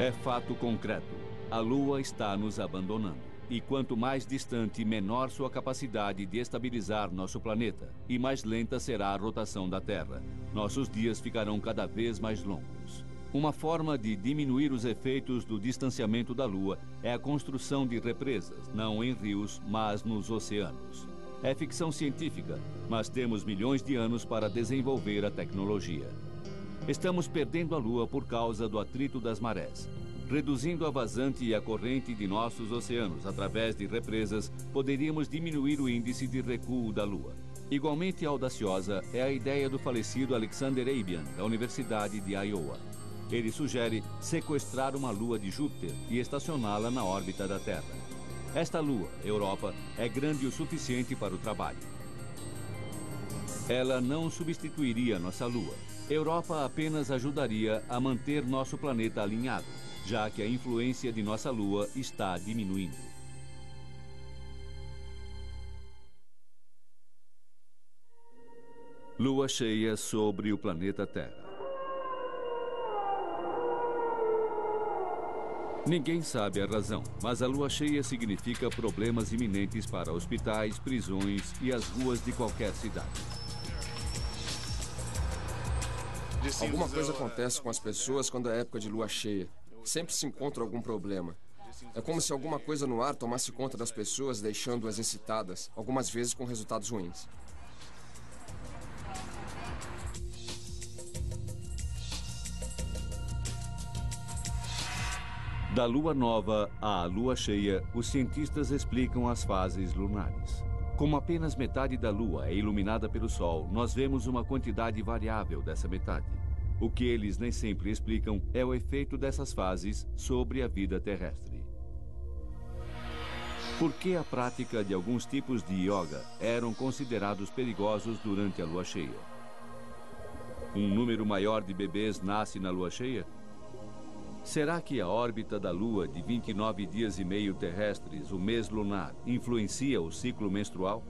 É fato concreto. A Lua está nos abandonando. E quanto mais distante, menor sua capacidade de estabilizar nosso planeta. E mais lenta será a rotação da Terra. Nossos dias ficarão cada vez mais longos. Uma forma de diminuir os efeitos do distanciamento da Lua é a construção de represas, não em rios, mas nos oceanos. É ficção científica, mas temos milhões de anos para desenvolver a tecnologia. Estamos perdendo a Lua por causa do atrito das marés. Reduzindo a vazante e a corrente de nossos oceanos através de represas, poderíamos diminuir o índice de recuo da Lua. Igualmente audaciosa é a ideia do falecido Alexander Abian, da Universidade de Iowa. Ele sugere sequestrar uma lua de Júpiter e estacioná-la na órbita da Terra. Esta lua, Europa, é grande o suficiente para o trabalho. Ela não substituiria nossa lua. Europa apenas ajudaria a manter nosso planeta alinhado, já que a influência de nossa lua está diminuindo. Lua cheia sobre o planeta Terra. Ninguém sabe a razão, mas a lua cheia significa problemas iminentes para hospitais, prisões e as ruas de qualquer cidade. Alguma coisa acontece com as pessoas quando é época de lua cheia. Sempre se encontra algum problema. É como se alguma coisa no ar tomasse conta das pessoas, deixando-as excitadas, algumas vezes com resultados ruins. Da lua nova à lua cheia, os cientistas explicam as fases lunares. Como apenas metade da lua é iluminada pelo sol, nós vemos uma quantidade variável dessa metade. O que eles nem sempre explicam é o efeito dessas fases sobre a vida terrestre. Por que a prática de alguns tipos de yoga eram considerados perigosos durante a lua cheia? Um número maior de bebês nasce na lua cheia? Será que a órbita da Lua de 29 dias e meio terrestres, o mês lunar, influencia o ciclo menstrual?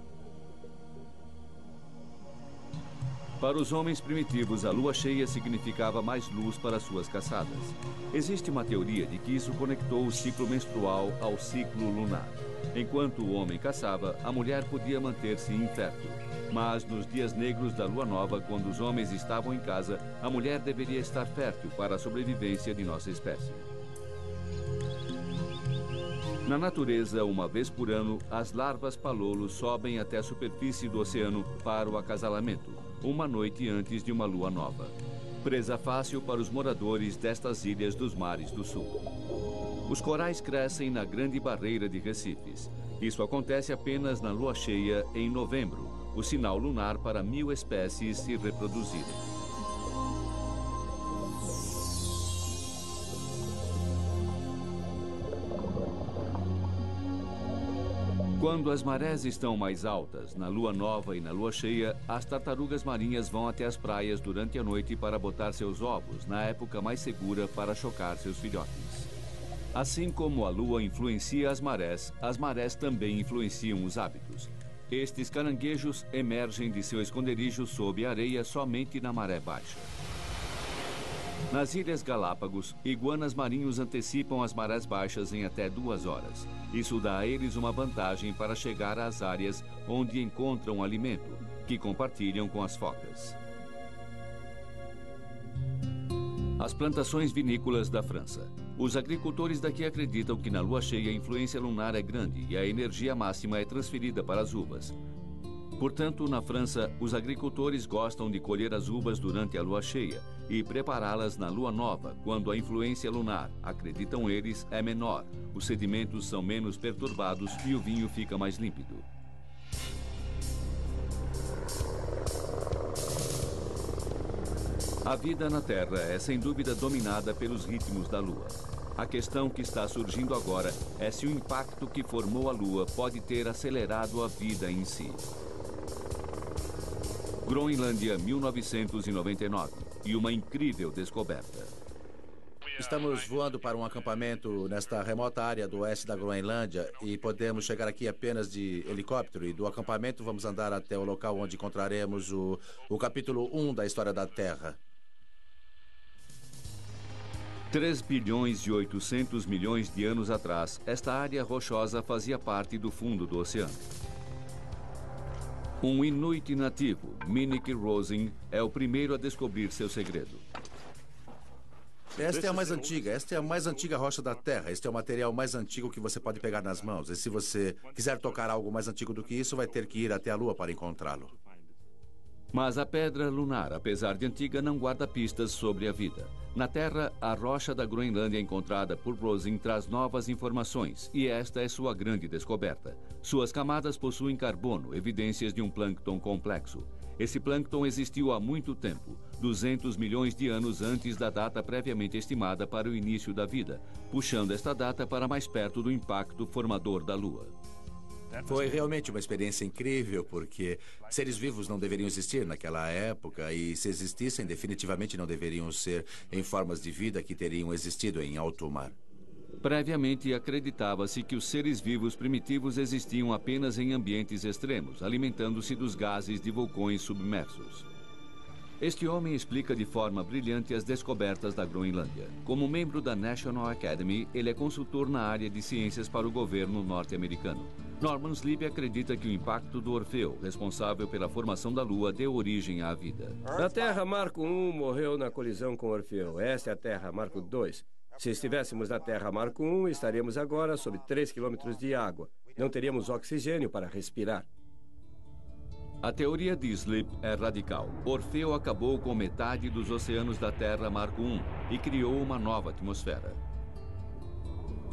Para os homens primitivos, a lua cheia significava mais luz para suas caçadas. Existe uma teoria de que isso conectou o ciclo menstrual ao ciclo lunar. Enquanto o homem caçava, a mulher podia manter-se infértil. Mas nos dias negros da lua nova, quando os homens estavam em casa, a mulher deveria estar fértil para a sobrevivência de nossa espécie. Na natureza, uma vez por ano, as larvas palolos sobem até a superfície do oceano para o acasalamento, uma noite antes de uma lua nova. Presa fácil para os moradores destas ilhas dos mares do sul. Os corais crescem na Grande Barreira de Recifes. Isso acontece apenas na lua cheia em novembro, o sinal lunar para 1000 espécies se reproduzirem. Quando as marés estão mais altas, na lua nova e na lua cheia, as tartarugas marinhas vão até as praias durante a noite para botar seus ovos, na época mais segura para chocar seus filhotes. Assim como a lua influencia as marés também influenciam os hábitos. Estes caranguejos emergem de seu esconderijo sob a areia somente na maré baixa. Nas Ilhas Galápagos, iguanas marinhos antecipam as marés baixas em até 2 horas. Isso dá a eles uma vantagem para chegar às áreas onde encontram alimento, que compartilham com as focas. As plantações vinícolas da França. Os agricultores daqui acreditam que na lua cheia a influência lunar é grande e a energia máxima é transferida para as uvas. Portanto, na França, os agricultores gostam de colher as uvas durante a lua cheia e prepará-las na lua nova, quando a influência lunar, acreditam eles, é menor, os sedimentos são menos perturbados e o vinho fica mais límpido. A vida na Terra é sem dúvida dominada pelos ritmos da Lua. A questão que está surgindo agora é se o impacto que formou a Lua pode ter acelerado a vida em si. Groenlândia, 1999, e uma incrível descoberta. Estamos voando para um acampamento nesta remota área do oeste da Groenlândia e podemos chegar aqui apenas de helicóptero. E do acampamento vamos andar até o local onde encontraremos o capítulo 1 da história da Terra. 3 bilhões e 800 milhões de anos atrás, esta área rochosa fazia parte do fundo do oceano. Um Inuit nativo, Minik Rosen, é o primeiro a descobrir seu segredo. Esta é a mais antiga. Esta é a mais antiga rocha da Terra. Este é o material mais antigo que você pode pegar nas mãos. E se você quiser tocar algo mais antigo do que isso, vai ter que ir até a Lua para encontrá-lo. Mas a pedra lunar, apesar de antiga, não guarda pistas sobre a vida. Na Terra, a rocha da Groenlândia encontrada por Rosen traz novas informações, e esta é sua grande descoberta. Suas camadas possuem carbono, evidências de um plâncton complexo. Esse plâncton existiu há muito tempo, 200 milhões de anos antes da data previamente estimada para o início da vida, puxando esta data para mais perto do impacto formador da Lua. Foi realmente uma experiência incrível, porque seres vivos não deveriam existir naquela época, e se existissem, definitivamente não deveriam ser em formas de vida que teriam existido em alto mar. Previamente, acreditava-se que os seres vivos primitivos existiam apenas em ambientes extremos, alimentando-se dos gases de vulcões submersos. Este homem explica de forma brilhante as descobertas da Groenlândia. Como membro da National Academy, ele é consultor na área de ciências para o governo norte-americano. Norman Sleep acredita que o impacto do Orfeu, responsável pela formação da Lua, deu origem à vida. A Terra Marco I morreu na colisão com Orfeu. Esta é a Terra Marco II. Se estivéssemos na Terra Marco I, estaríamos agora sob 3 quilômetros de água. Não teríamos oxigênio para respirar. A teoria de Sleep é radical. Orfeu acabou com metade dos oceanos da Terra Marco I e criou uma nova atmosfera.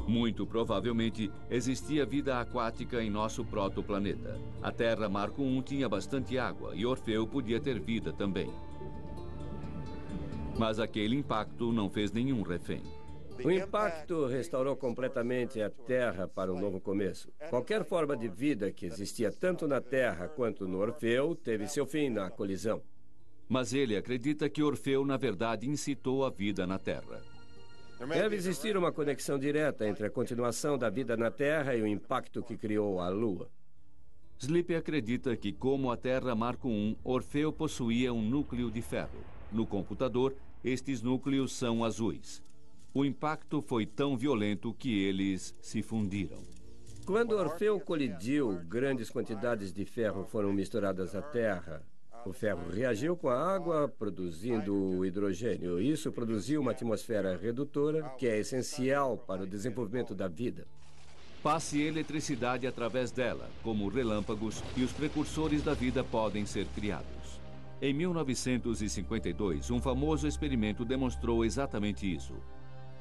Muito provavelmente, existia vida aquática em nosso protoplaneta. A Terra Marco I tinha bastante água e Orfeu podia ter vida também. Mas aquele impacto não fez nenhum refém. O impacto restaurou completamente a Terra para um novo começo. Qualquer forma de vida que existia tanto na Terra quanto no Orfeu teve seu fim na colisão. Mas ele acredita que Orfeu, na verdade, incitou a vida na Terra. Deve existir uma conexão direta entre a continuação da vida na Terra e o impacto que criou a Lua. Sleep acredita que, como a Terra Marco I, Orfeu possuía um núcleo de ferro. No computador, estes núcleos são azuis. O impacto foi tão violento que eles se fundiram. Quando Orfeu colidiu, grandes quantidades de ferro foram misturadas à Terra. O ferro reagiu com a água, produzindo hidrogênio. Isso produziu uma atmosfera redutora, que é essencial para o desenvolvimento da vida. Passe eletricidade através dela, como relâmpagos, e os precursores da vida podem ser criados. Em 1952, um famoso experimento demonstrou exatamente isso.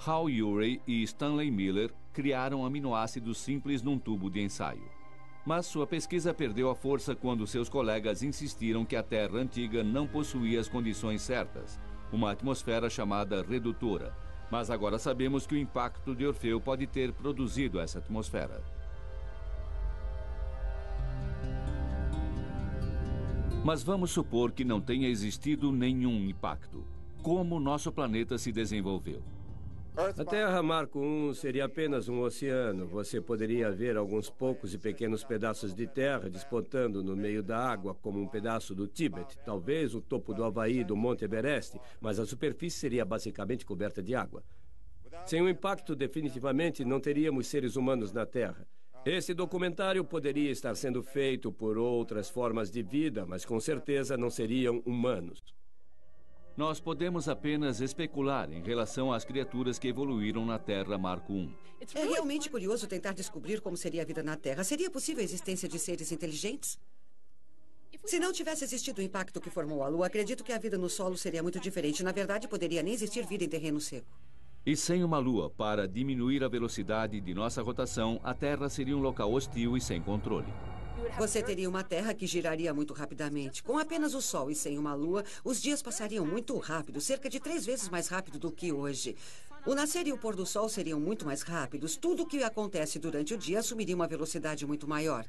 Hal Urey e Stanley Miller criaram aminoácidos simples num tubo de ensaio. Mas sua pesquisa perdeu a força quando seus colegas insistiram que a Terra antiga não possuía as condições certas, uma atmosfera chamada redutora. Mas agora sabemos que o impacto de Orfeu pode ter produzido essa atmosfera. Mas vamos supor que não tenha existido nenhum impacto. Como nosso planeta se desenvolveu? A Terra Marco I seria apenas um oceano. Você poderia ver alguns poucos e pequenos pedaços de terra despontando no meio da água, como um pedaço do Tíbet, talvez o topo do Havaí do Monte Everest, mas a superfície seria basicamente coberta de água. Sem o impacto, definitivamente não teríamos seres humanos na Terra. Esse documentário poderia estar sendo feito por outras formas de vida, mas com certeza não seriam humanos. Nós podemos apenas especular em relação às criaturas que evoluíram na Terra Marco I. É realmente curioso tentar descobrir como seria a vida na Terra. Seria possível a existência de seres inteligentes? Se não tivesse existido o impacto que formou a Lua, acredito que a vida no solo seria muito diferente. Na verdade, poderia nem existir vida em terreno seco. E sem uma Lua para diminuir a velocidade de nossa rotação, a Terra seria um local hostil e sem controle. Você teria uma Terra que giraria muito rapidamente. Com apenas o Sol e sem uma Lua, os dias passariam muito rápido, cerca de 3 vezes mais rápido do que hoje. O nascer e o pôr do Sol seriam muito mais rápidos. Tudo o que acontece durante o dia assumiria uma velocidade muito maior.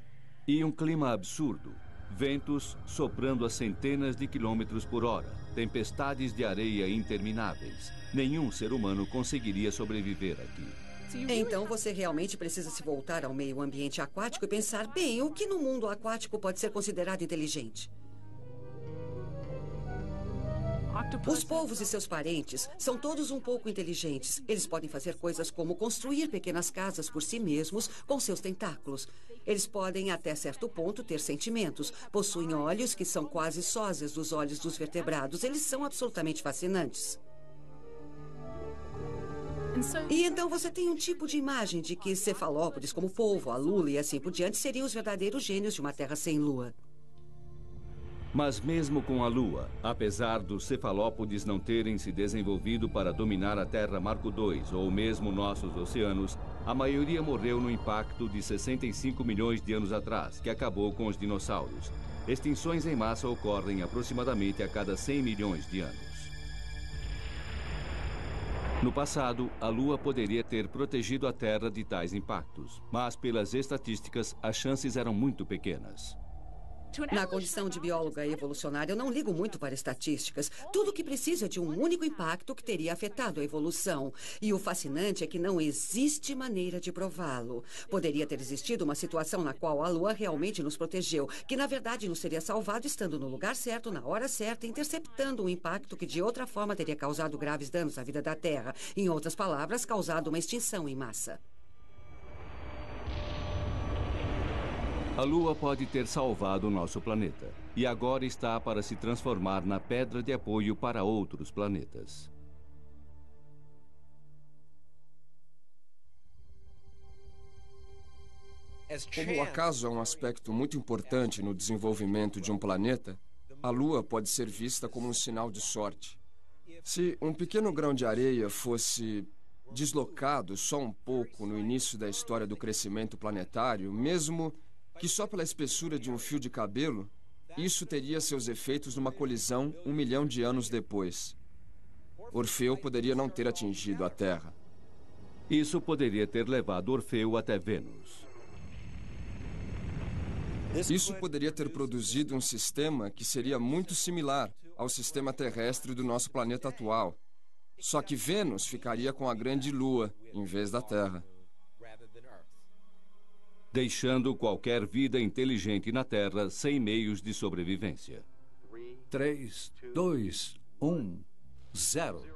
E um clima absurdo. Ventos soprando a centenas de quilômetros por hora. Tempestades de areia intermináveis. Nenhum ser humano conseguiria sobreviver aqui. Então você realmente precisa se voltar ao meio ambiente aquático e pensar, bem, o que no mundo aquático pode ser considerado inteligente? Os polvos e seus parentes são todos um pouco inteligentes. Eles podem fazer coisas como construir pequenas casas por si mesmos com seus tentáculos. Eles podem, até certo ponto, ter sentimentos. Possuem olhos que são quase sósias dos olhos dos vertebrados. Eles são absolutamente fascinantes. E então você tem um tipo de imagem de que cefalópodes como polvo, a lula e assim por diante seriam os verdadeiros gênios de uma terra sem lua. Mas mesmo com a Lua, apesar dos cefalópodes não terem se desenvolvido para dominar a Terra Marco II ou mesmo nossos oceanos, a maioria morreu no impacto de 65 milhões de anos atrás, que acabou com os dinossauros. Extinções em massa ocorrem aproximadamente a cada 100 milhões de anos. No passado, a Lua poderia ter protegido a Terra de tais impactos, mas pelas estatísticas, as chances eram muito pequenas. Na condição de bióloga evolucionária, eu não ligo muito para estatísticas. Tudo o que precisa é de um único impacto que teria afetado a evolução. E o fascinante é que não existe maneira de prová-lo. Poderia ter existido uma situação na qual a Lua realmente nos protegeu, que na verdade nos teria salvado estando no lugar certo, na hora certa, interceptando um impacto que de outra forma teria causado graves danos à vida da Terra. Em outras palavras, causado uma extinção em massa. A Lua pode ter salvado o nosso planeta e agora está para se transformar na pedra de apoio para outros planetas. Como o acaso é um aspecto muito importante no desenvolvimento de um planeta, a Lua pode ser vista como um sinal de sorte. Se um pequeno grão de areia fosse deslocado só um pouco no início da história do crescimento planetário, mesmo que só pela espessura de um fio de cabelo, isso teria seus efeitos numa colisão 1 milhão de anos depois. Orfeu poderia não ter atingido a Terra. Isso poderia ter levado Orfeu até Vênus. Isso poderia ter produzido um sistema que seria muito similar ao sistema terrestre do nosso planeta atual. Só que Vênus ficaria com a grande Lua, em vez da Terra. Deixando qualquer vida inteligente na Terra sem meios de sobrevivência. 3, 2, 1, 0.